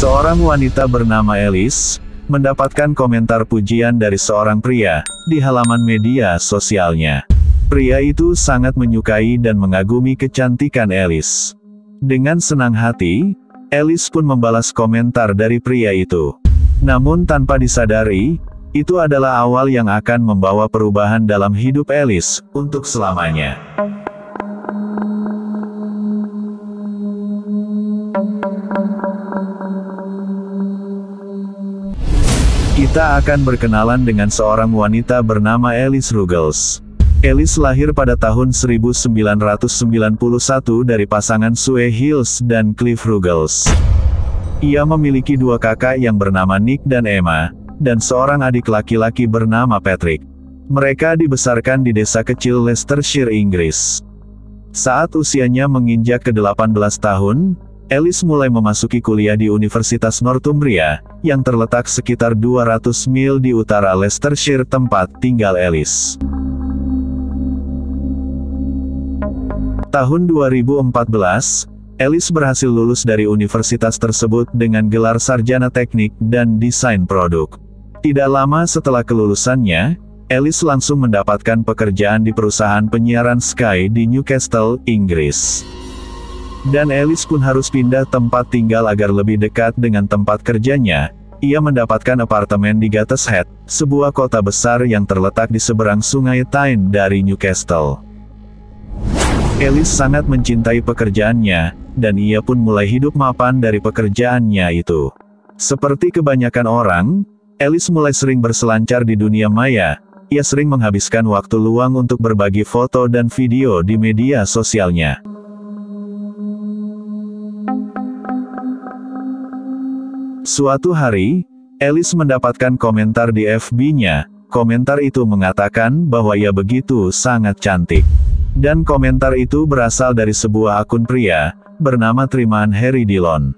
Seorang wanita bernama Alice mendapatkan komentar pujian dari seorang pria di halaman media sosialnya. Pria itu sangat menyukai dan mengagumi kecantikan Alice. Dengan senang hati, Alice pun membalas komentar dari pria itu. Namun tanpa disadari, itu adalah awal yang akan membawa perubahan dalam hidup Alice untuk selamanya. Kita akan berkenalan dengan seorang wanita bernama Alice Ruggles. Alice lahir pada tahun 1991 dari pasangan Sue Hills dan Cliff Ruggles. Ia memiliki dua kakak yang bernama Nick dan Emma, dan seorang adik laki-laki bernama Patrick. Mereka dibesarkan di desa kecil Leicestershire, Inggris. Saat usianya menginjak ke-18 tahun, Alice mulai memasuki kuliah di Universitas Northumbria, yang terletak sekitar 200 mil di utara Leicestershire tempat tinggal Alice. Tahun 2014, Alice berhasil lulus dari universitas tersebut dengan gelar sarjana teknik dan desain produk. Tidak lama setelah kelulusannya, Alice langsung mendapatkan pekerjaan di perusahaan penyiaran Sky di Newcastle, Inggris. Dan Alice pun harus pindah tempat tinggal agar lebih dekat dengan tempat kerjanya. Ia mendapatkan apartemen di Gateshead, sebuah kota besar yang terletak di seberang sungai Tyne dari Newcastle. Alice sangat mencintai pekerjaannya, dan ia pun mulai hidup mapan dari pekerjaannya itu. Seperti kebanyakan orang, Alice mulai sering berselancar di dunia maya. Ia sering menghabiskan waktu luang untuk berbagi foto dan video di media sosialnya. Suatu hari, Alice mendapatkan komentar di FB-nya. Komentar itu mengatakan bahwa ia begitu sangat cantik. Dan komentar itu berasal dari sebuah akun pria, bernama Triman Harry Dillon.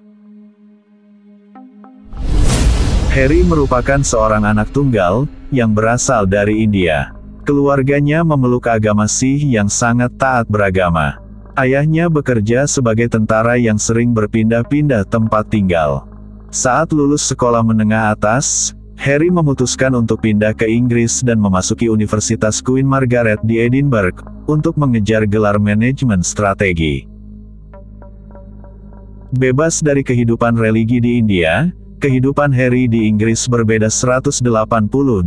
Harry merupakan seorang anak tunggal, yang berasal dari India. Keluarganya memeluk agama Sikh yang sangat taat beragama. Ayahnya bekerja sebagai tentara yang sering berpindah-pindah tempat tinggal. Saat lulus sekolah menengah atas, Harry memutuskan untuk pindah ke Inggris dan memasuki Universitas Queen Margaret di Edinburgh, untuk mengejar gelar manajemen strategi. Bebas dari kehidupan religi di India, kehidupan Harry di Inggris berbeda 180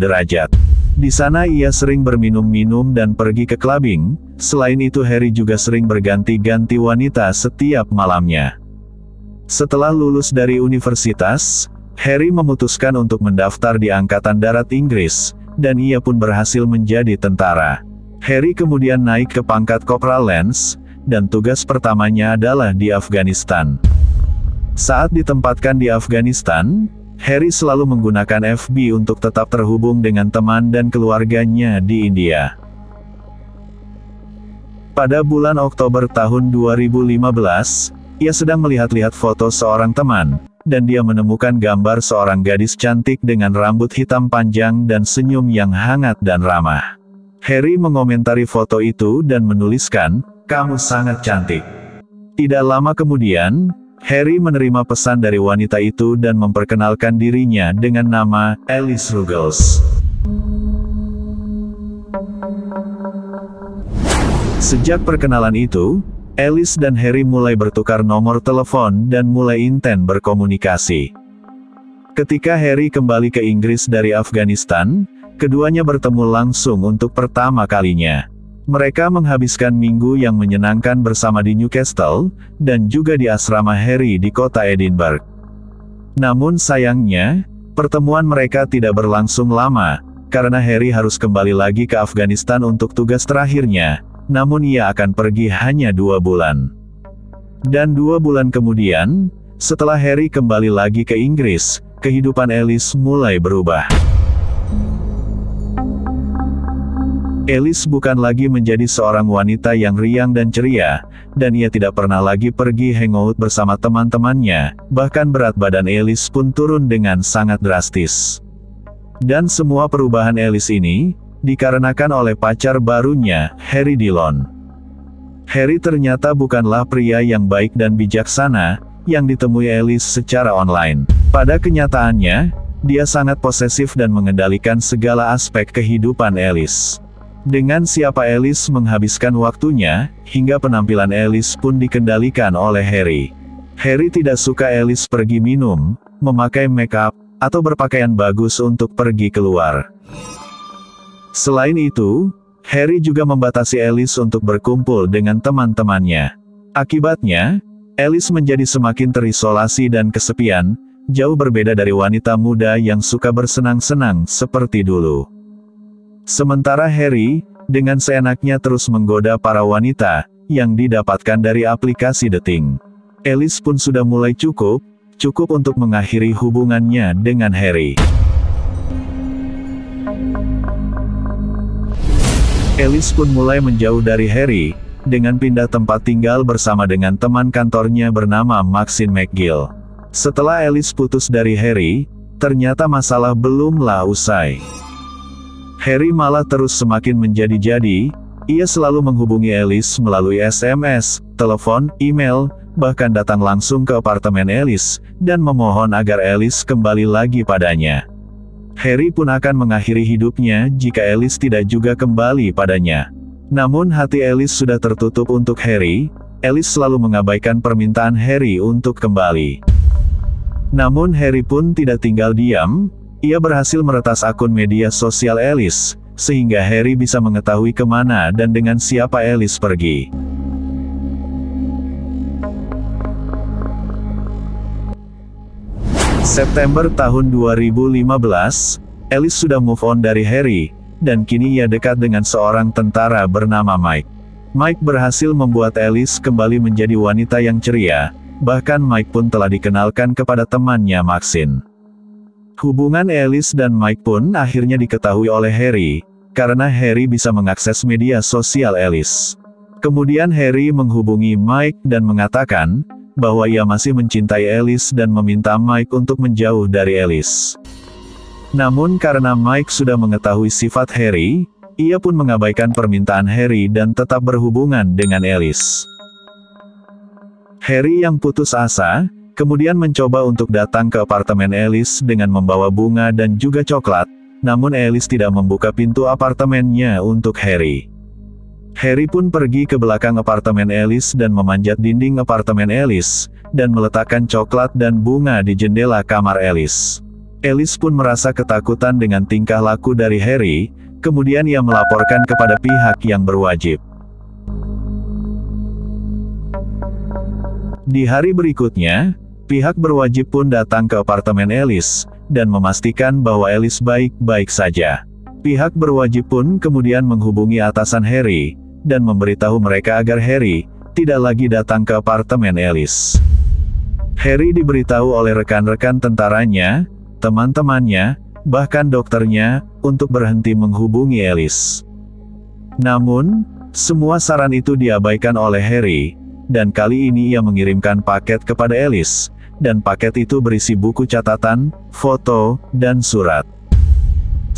derajat. Di sana ia sering berminum-minum dan pergi ke clubbing. Selain itu Harry juga sering berganti-ganti wanita setiap malamnya. Setelah lulus dari universitas, Harry memutuskan untuk mendaftar di Angkatan Darat Inggris, dan ia pun berhasil menjadi tentara. Harry kemudian naik ke pangkat Corporal Lance, dan tugas pertamanya adalah di Afghanistan. Saat ditempatkan di Afghanistan, Harry selalu menggunakan FB untuk tetap terhubung dengan teman dan keluarganya di India. Pada bulan Oktober tahun 2015, ia sedang melihat-lihat foto seorang teman, dan dia menemukan gambar seorang gadis cantik dengan rambut hitam panjang dan senyum yang hangat dan ramah. Harry mengomentari foto itu dan menuliskan, "Kamu sangat cantik." Tidak lama kemudian, Harry menerima pesan dari wanita itu dan memperkenalkan dirinya dengan nama Alice Ruggles. Sejak perkenalan itu, Alice dan Harry mulai bertukar nomor telepon dan mulai intens berkomunikasi. Ketika Harry kembali ke Inggris dari Afghanistan, keduanya bertemu langsung untuk pertama kalinya. Mereka menghabiskan minggu yang menyenangkan bersama di Newcastle, dan juga di asrama Harry di kota Edinburgh. Namun sayangnya, pertemuan mereka tidak berlangsung lama, karena Harry harus kembali lagi ke Afghanistan untuk tugas terakhirnya. Namun ia akan pergi hanya 2 bulan. Dan 2 bulan kemudian, setelah Harry kembali lagi ke Inggris, kehidupan Alice mulai berubah. Alice bukan lagi menjadi seorang wanita yang riang dan ceria, dan ia tidak pernah lagi pergi hangout bersama teman-temannya, bahkan berat badan Alice pun turun dengan sangat drastis. Dan semua perubahan Alice ini, dikarenakan oleh pacar barunya, Harry Dillon. Harry ternyata bukanlah pria yang baik dan bijaksana, yang ditemui Alice secara online. Pada kenyataannya, dia sangat posesif dan mengendalikan segala aspek kehidupan Alice. Dengan siapa Alice menghabiskan waktunya, hingga penampilan Alice pun dikendalikan oleh Harry. Harry tidak suka Alice pergi minum, memakai make up, atau berpakaian bagus untuk pergi keluar. Selain itu, Harry juga membatasi Alice untuk berkumpul dengan teman-temannya. Akibatnya, Alice menjadi semakin terisolasi dan kesepian, jauh berbeda dari wanita muda yang suka bersenang-senang seperti dulu. Sementara Harry, dengan seenaknya terus menggoda para wanita, yang didapatkan dari aplikasi dating. Alice pun sudah mulai cukup untuk mengakhiri hubungannya dengan Harry. Alice pun mulai menjauh dari Harry, dengan pindah tempat tinggal bersama dengan teman kantornya bernama Maxine McGill. Setelah Alice putus dari Harry, ternyata masalah belumlah usai. Harry malah terus semakin menjadi-jadi, ia selalu menghubungi Alice melalui SMS, telepon, email, bahkan datang langsung ke apartemen Alice, dan memohon agar Alice kembali lagi padanya. Harry pun akan mengakhiri hidupnya jika Alice tidak juga kembali padanya. Namun hati Alice sudah tertutup untuk Harry, Alice selalu mengabaikan permintaan Harry untuk kembali. Namun Harry pun tidak tinggal diam, ia berhasil meretas akun media sosial Alice, sehingga Harry bisa mengetahui kemana dan dengan siapa Alice pergi. September tahun 2015, Alice sudah move on dari Harry, dan kini ia dekat dengan seorang tentara bernama Mike. Mike berhasil membuat Alice kembali menjadi wanita yang ceria, bahkan Mike pun telah dikenalkan kepada temannya Maxine. Hubungan Alice dan Mike pun akhirnya diketahui oleh Harry, karena Harry bisa mengakses media sosial Alice. Kemudian Harry menghubungi Mike dan mengatakan bahwa ia masih mencintai Alice dan meminta Mike untuk menjauh dari Alice. Namun karena Mike sudah mengetahui sifat Harry, ia pun mengabaikan permintaan Harry dan tetap berhubungan dengan Alice. Harry yang putus asa, kemudian mencoba untuk datang ke apartemen Alice dengan membawa bunga dan juga coklat, namun Alice tidak membuka pintu apartemennya untuk Harry. Harry pun pergi ke belakang apartemen Alice dan memanjat dinding apartemen Alice, dan meletakkan coklat dan bunga di jendela kamar Alice. Alice pun merasa ketakutan dengan tingkah laku dari Harry, kemudian ia melaporkan kepada pihak yang berwajib. Di hari berikutnya, pihak berwajib pun datang ke apartemen Alice, dan memastikan bahwa Alice baik-baik saja. Pihak berwajib pun kemudian menghubungi atasan Harry, dan memberitahu mereka agar Harry tidak lagi datang ke apartemen Alice. Harry diberitahu oleh rekan-rekan tentaranya, teman-temannya, bahkan dokternya, untuk berhenti menghubungi Alice. Namun, semua saran itu diabaikan oleh Harry, dan kali ini ia mengirimkan paket kepada Alice, dan paket itu berisi buku catatan, foto, dan surat.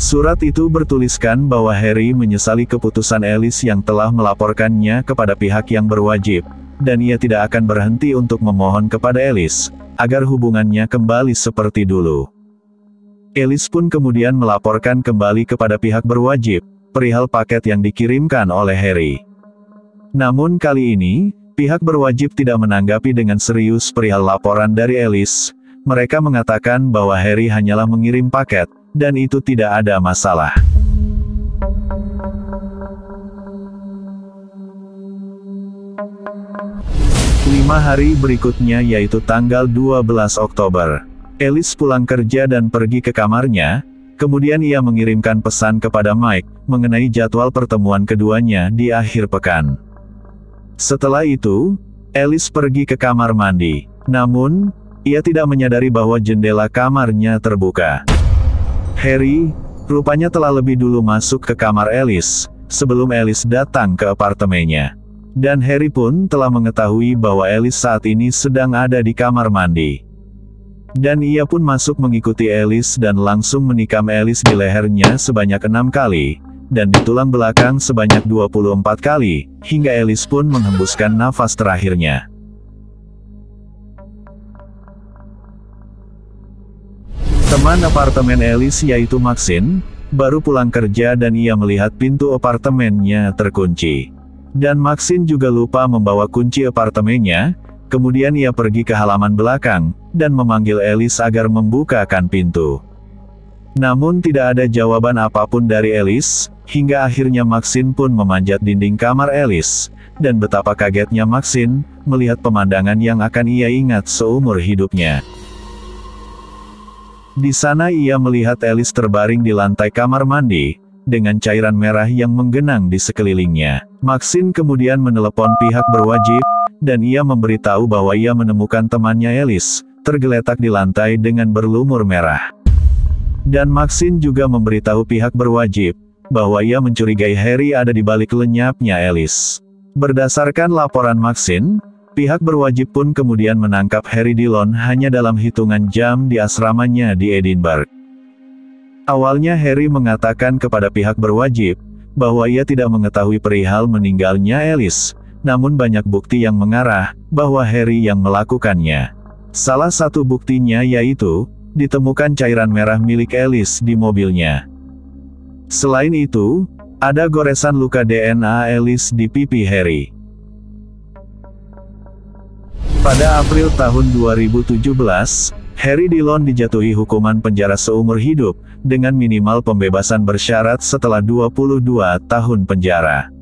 Surat itu bertuliskan bahwa Harry menyesali keputusan Alice yang telah melaporkannya kepada pihak yang berwajib, dan ia tidak akan berhenti untuk memohon kepada Alice, agar hubungannya kembali seperti dulu. Alice pun kemudian melaporkan kembali kepada pihak berwajib, perihal paket yang dikirimkan oleh Harry. Namun kali ini, pihak berwajib tidak menanggapi dengan serius perihal laporan dari Alice. Mereka mengatakan bahwa Harry hanyalah mengirim paket, dan itu tidak ada masalah. Lima hari berikutnya yaitu tanggal 12 Oktober. Alice pulang kerja dan pergi ke kamarnya, kemudian ia mengirimkan pesan kepada Mike, mengenai jadwal pertemuan keduanya di akhir pekan. Setelah itu, Alice pergi ke kamar mandi. Namun, ia tidak menyadari bahwa jendela kamarnya terbuka. Harry, rupanya telah lebih dulu masuk ke kamar Alice, sebelum Alice datang ke apartemennya. Dan Harry pun telah mengetahui bahwa Alice saat ini sedang ada di kamar mandi. Dan ia pun masuk mengikuti Alice dan langsung menikam Alice di lehernya sebanyak 6 kali, dan di tulang belakang sebanyak 24 kali, hingga Alice pun menghembuskan nafas terakhirnya. Teman apartemen Alice yaitu Maxine, baru pulang kerja dan ia melihat pintu apartemennya terkunci. Dan Maxine juga lupa membawa kunci apartemennya, kemudian ia pergi ke halaman belakang, dan memanggil Alice agar membukakan pintu. Namun tidak ada jawaban apapun dari Alice, hingga akhirnya Maxine pun memanjat dinding kamar Alice, dan betapa kagetnya Maxine, melihat pemandangan yang akan ia ingat seumur hidupnya. Di sana ia melihat Alice terbaring di lantai kamar mandi, dengan cairan merah yang menggenang di sekelilingnya. Maxine kemudian menelepon pihak berwajib, dan ia memberitahu bahwa ia menemukan temannya Alice, tergeletak di lantai dengan berlumur merah. Dan Maxine juga memberitahu pihak berwajib, bahwa ia mencurigai Harry ada di balik lenyapnya Alice. Berdasarkan laporan Maxine, pihak berwajib pun kemudian menangkap Harry Dillon hanya dalam hitungan jam di asramanya di Edinburgh. Awalnya Harry mengatakan kepada pihak berwajib, bahwa ia tidak mengetahui perihal meninggalnya Alice, namun banyak bukti yang mengarah, bahwa Harry yang melakukannya. Salah satu buktinya yaitu, ditemukan cairan merah milik Alice di mobilnya. Selain itu, ada goresan luka DNA Alice di pipi Harry. Pada April tahun 2017, Harry Dillon dijatuhi hukuman penjara seumur hidup, dengan minimal pembebasan bersyarat setelah 22 tahun penjara.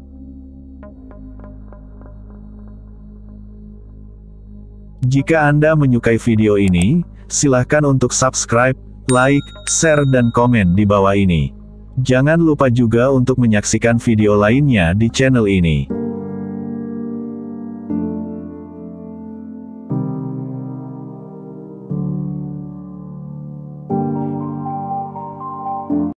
Jika Anda menyukai video ini, silahkan untuk subscribe, like, share dan komen di bawah ini. Jangan lupa juga untuk menyaksikan video lainnya di channel ini.